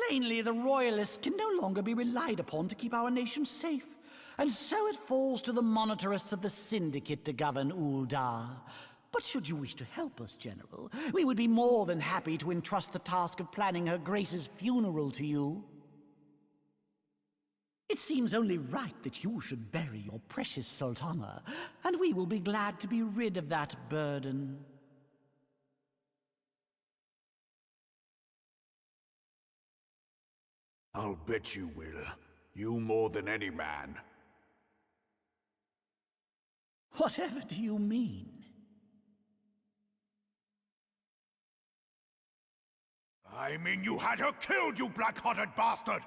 Plainly, the Royalists can no longer be relied upon to keep our nation safe. And so it falls to the monitorists of the Syndicate to govern Uldar. But should you wish to help us, General, we would be more than happy to entrust the task of planning Her Grace's funeral to you. It seems only right that you should bury your precious Sultana, and we will be glad to be rid of that burden. I'll bet you will. You more than any man. Whatever do you mean? I mean you had her killed, you black-hearted bastard!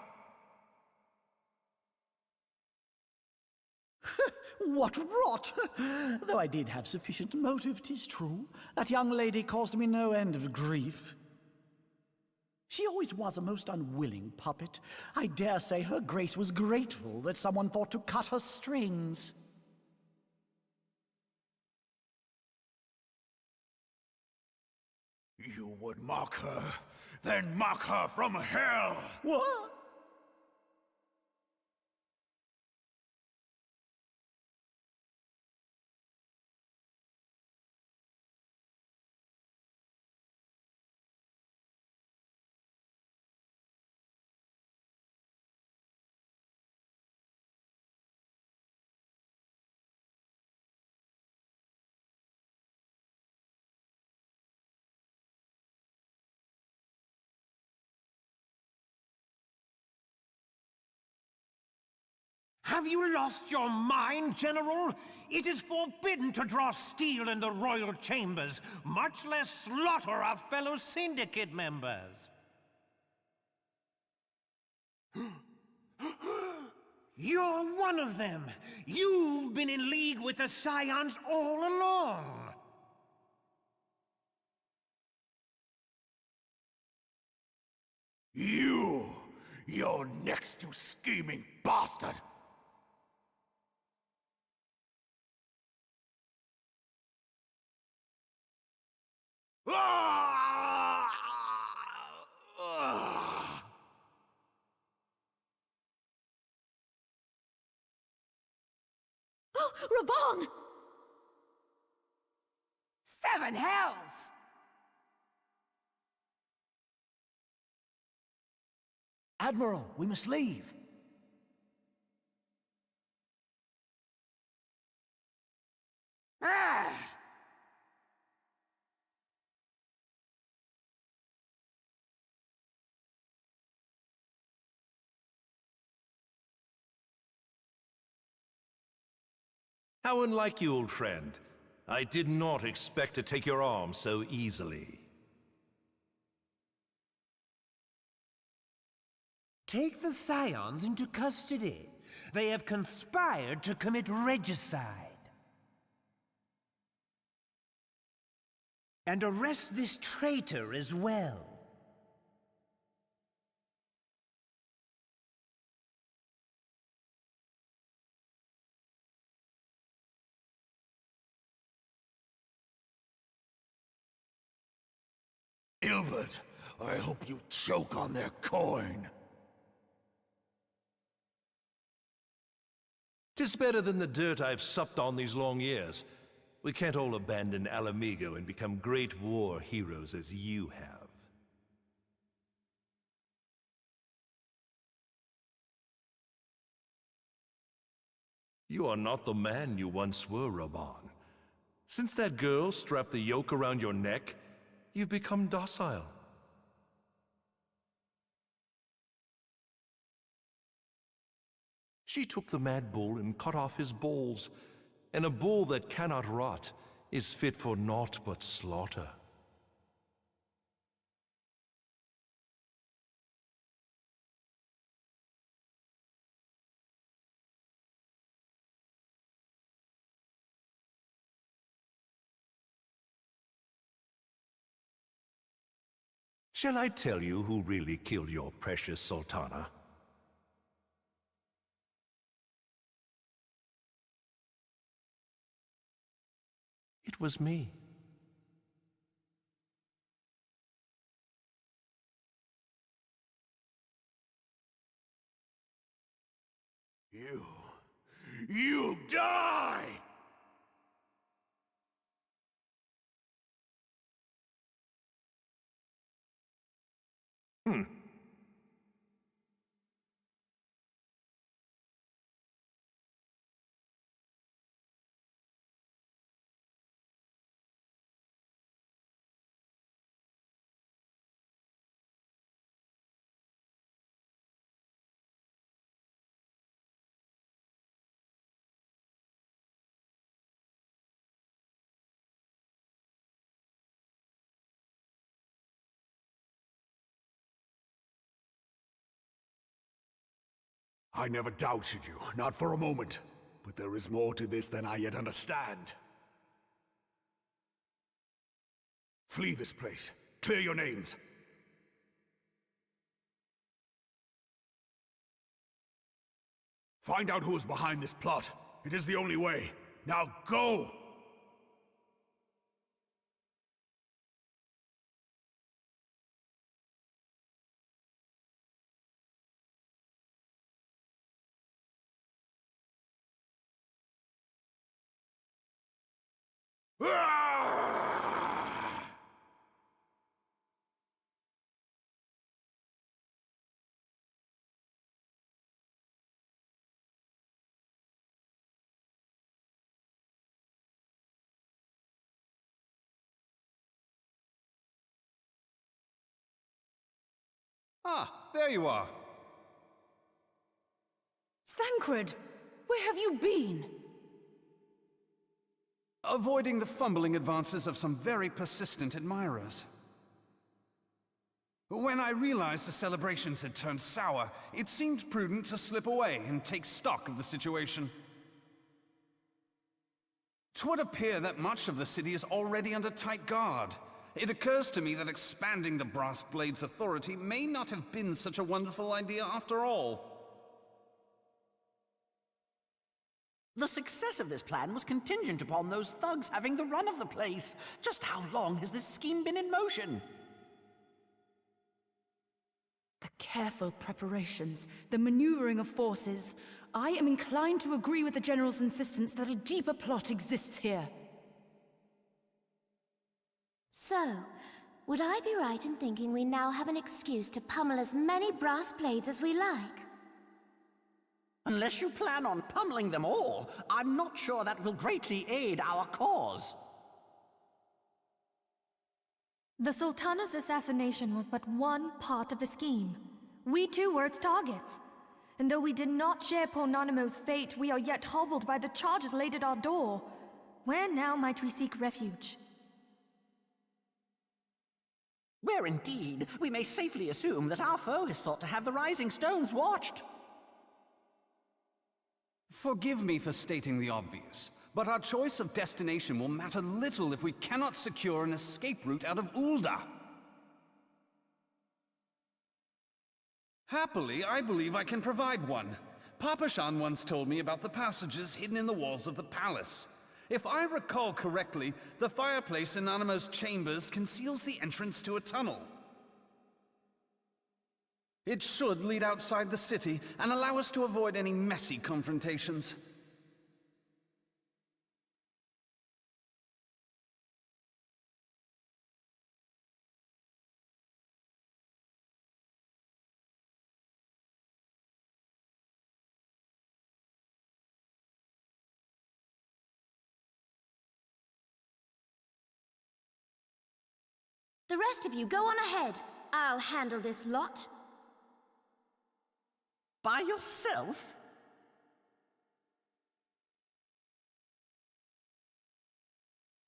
What rot! Though I did have sufficient motive, 'tis true. That young lady caused me no end of grief. She always was a most unwilling puppet. I dare say Her Grace was grateful that someone thought to cut her strings. You would mock her, then mock her from hell! What? Have you lost your mind, General? It is forbidden to draw steel in the royal chambers, much less slaughter our fellow Syndicate members. You're one of them! You've been in league with the Scions all along! You're next, you scheming bastard! Oh, Raban! 7 hells! Admiral, we must leave. Ah! How unlike you, old friend. I did not expect to take your arm so easily. Take the Scions into custody. They have conspired to commit regicide. And arrest this traitor as well. Ilbert, I hope you choke on their coin. 'Tis better than the dirt I've supped on these long years. We can't all abandon Alamigo and become great war heroes as you have. You are not the man you once were, Raban. Since that girl strapped the yoke around your neck, you've become docile. She took the mad bull and cut off his balls, and a bull that cannot rot is fit for naught but slaughter. Shall I tell you who really killed your precious Sultana? It was me. You'll die! I never doubted you, not for a moment. But there is more to this than I yet understand. Flee this place. Clear your names. Find out who is behind this plot. It is the only way. Now go! Ah, there you are. Thancred, where have you been? Avoiding the fumbling advances of some very persistent admirers. When I realized the celebrations had turned sour, it seemed prudent to slip away and take stock of the situation. 'Twould appear that much of the city is already under tight guard. It occurs to me that expanding the Brass Blade's authority may not have been such a wonderful idea after all. The success of this plan was contingent upon those thugs having the run of the place. Just how long has this scheme been in motion? The careful preparations, the maneuvering of forces. I am inclined to agree with the General's insistence that a deeper plot exists here. So, would I be right in thinking we now have an excuse to pummel as many brass blades as we like? Unless you plan on pummeling them all, I'm not sure that will greatly aid our cause. The Sultana's assassination was but one part of the scheme. We too were its targets. And though we did not share Ponanimo's fate, we are yet hobbled by the charges laid at our door. Where now might we seek refuge? Where indeed, we may safely assume that our foe is thought to have the Rising Stones watched. Forgive me for stating the obvious, but our choice of destination will matter little if we cannot secure an escape route out of Ul'dah. Happily, I believe I can provide one. Papa Shan once told me about the passages hidden in the walls of the palace. If I recall correctly, the fireplace in Animo's chambers conceals the entrance to a tunnel. It should lead outside the city and allow us to avoid any messy confrontations. The rest of you go on ahead. I'll handle this lot. By yourself?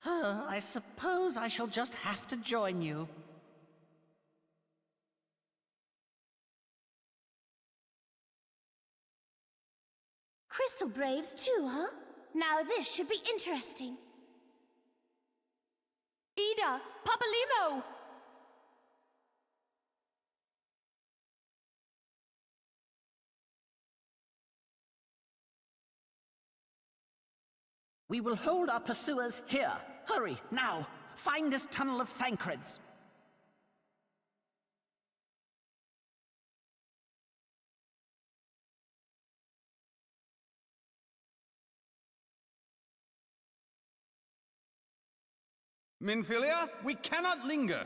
I suppose I shall just have to join you. Crystal Braves too, huh? Now this should be interesting. Ida! Papalimo! We will hold our pursuers here. Hurry, now! Find this tunnel of Thancred's. Minfilia, we cannot linger!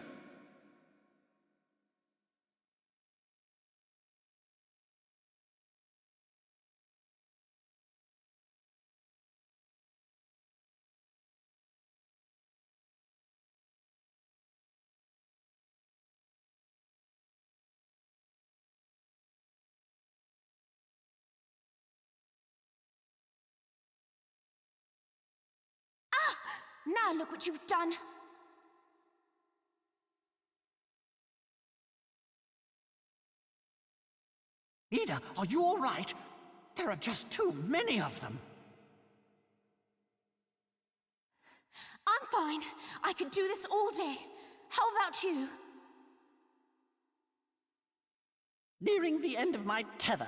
Now look what you've done. Ida, are you all right? There are just too many of them. I'm fine. I could do this all day. How about you? Nearing the end of my tether.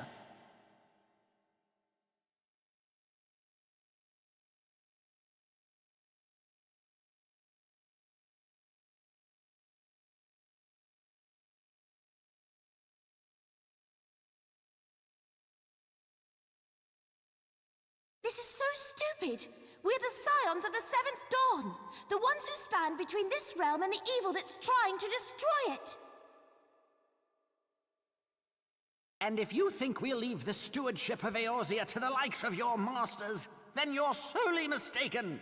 This is so stupid. We're the scions of the Seventh Dawn. The ones who stand between this realm and the evil that's trying to destroy it. And if you think we'll leave the stewardship of Eorzea to the likes of your masters, then you're sorely mistaken.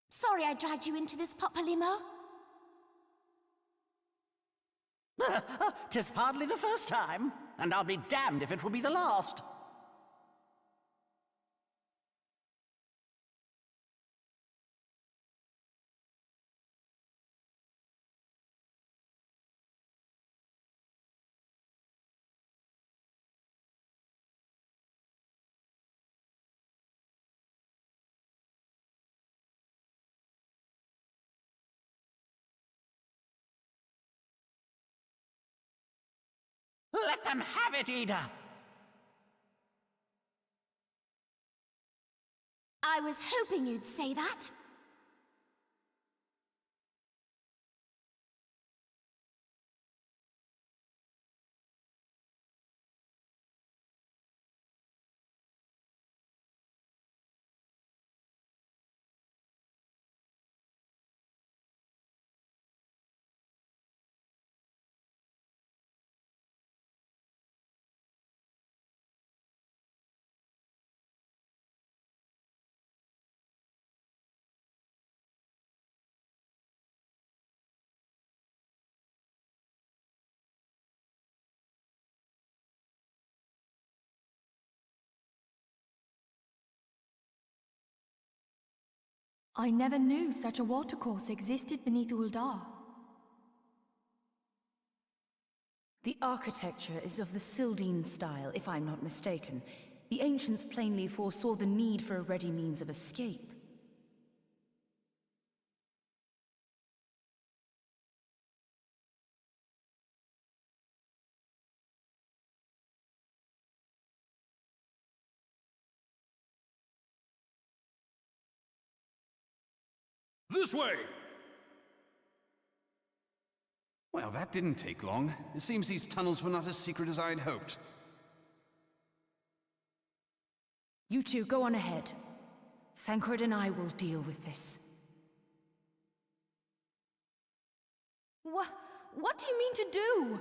Sorry I dragged you into this, Popolimo. 'Tis hardly the first time, and I'll be damned if it will be the last. Let them have it, Ida! I was hoping you'd say that. I never knew such a watercourse existed beneath Uldar. The architecture is of the Sildine style, if I'm not mistaken. The ancients plainly foresaw the need for a ready means of escape. This way! Well, that didn't take long. It seems these tunnels were not as secret as I'd hoped. You two go on ahead. Thancred and I will deal with this. What do you mean to do?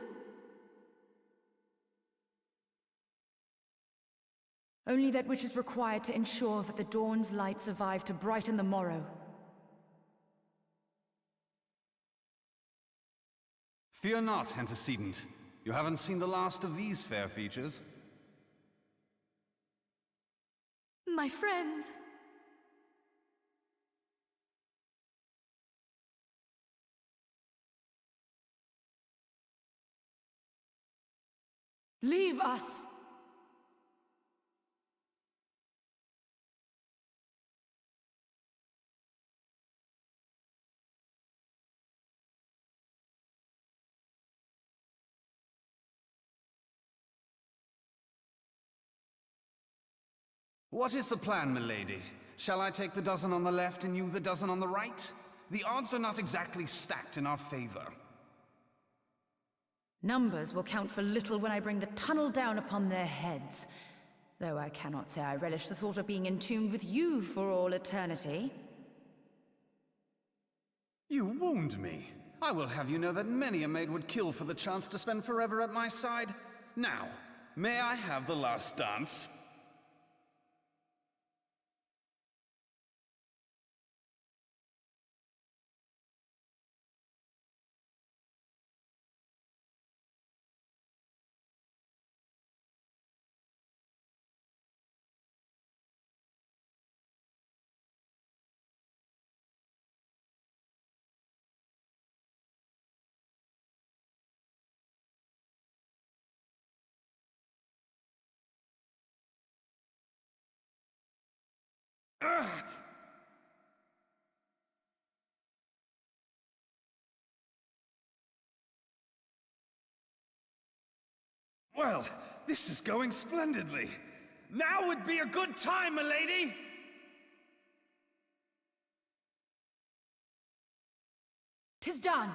Only that which is required to ensure that the dawn's light survive to brighten the morrow. Fear not, antecedent. You haven't seen the last of these fair features. My friends. Leave us! What is the plan, milady? Shall I take the dozen on the left and you the dozen on the right? The odds are not exactly stacked in our favor. Numbers will count for little when I bring the tunnel down upon their heads. Though I cannot say I relish the thought of being entombed with you for all eternity. You wound me. I will have you know that many a maid would kill for the chance to spend forever at my side. Now, may I have the last dance? Well, this is going splendidly. Now would be a good time, milady! 'Tis done!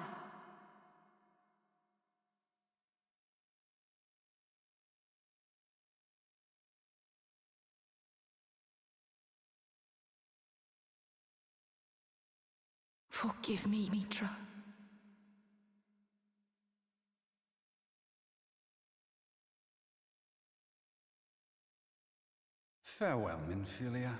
Forgive me, Mitra. Farewell, Minfilia.